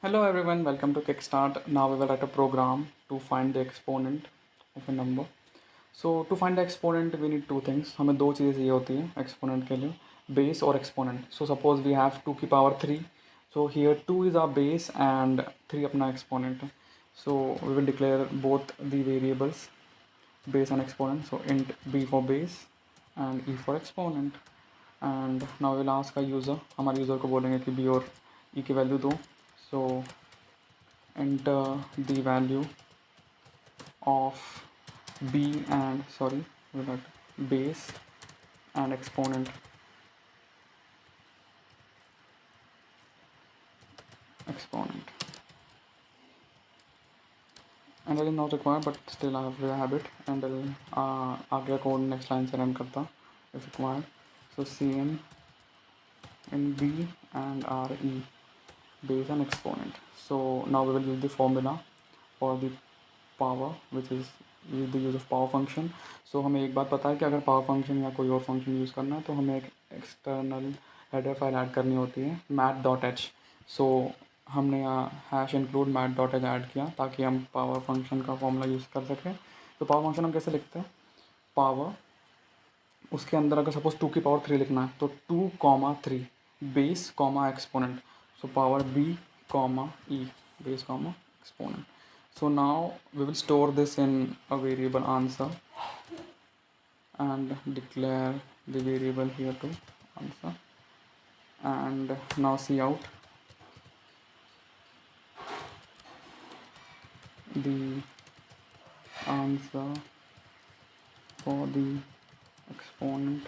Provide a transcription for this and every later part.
Hello everyone, welcome to Kickstart. Now we will write a program to find the exponent of a number. So to find the exponent we need two things. हमें दो चीज़ें चाहिए होती हैं exponent के लिए, base और exponent. So suppose we have 2 की power 3. So here 2 is our base and 3 अपना exponent है. So we will declare both the variables base and exponent. So int b for base and e for exponent. And now we will ask our user. हमारे user को बोलेंगे कि b और e की value दो. So enter the value of b and base and exponent. And that is not required, but still I have it. And आगे code next line से run करता if required. So cn in b and re base and exponent. So now we will use the formula for the power, which is the use of power function. So हमें एक बात पता है कि अगर power function या कोई और फंक्शन यूज़ करना है तो हमें एक एक्सटर्नल हेडर फाइल ऐड करनी होती है math.h. सो हमने यहाँ हैश इंक्लूड math.h ऐड किया ताकि हम पावर फंक्शन का फॉर्मूला यूज़ कर सकें. तो पावर फंक्शन हम कैसे लिखते हैं? पावर उसके अंदर अगर सपोज 2 की पावर 3 लिखना है तो 2, 3 base exponent. So power b, e base exponent. So now we will store this in a variable answer and declare the variable here to answer. And now see out the answer for the exponent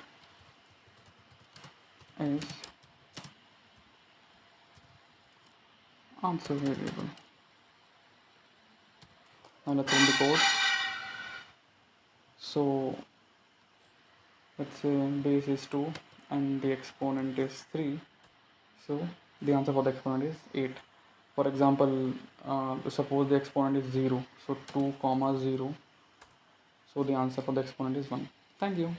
is answer variable. Now let's run the code. So let's say base is 2 and the exponent is 3. So the answer for the exponent is 8. For example, suppose the exponent is 0. So 2, 0. So the answer for the exponent is 1. Thank you.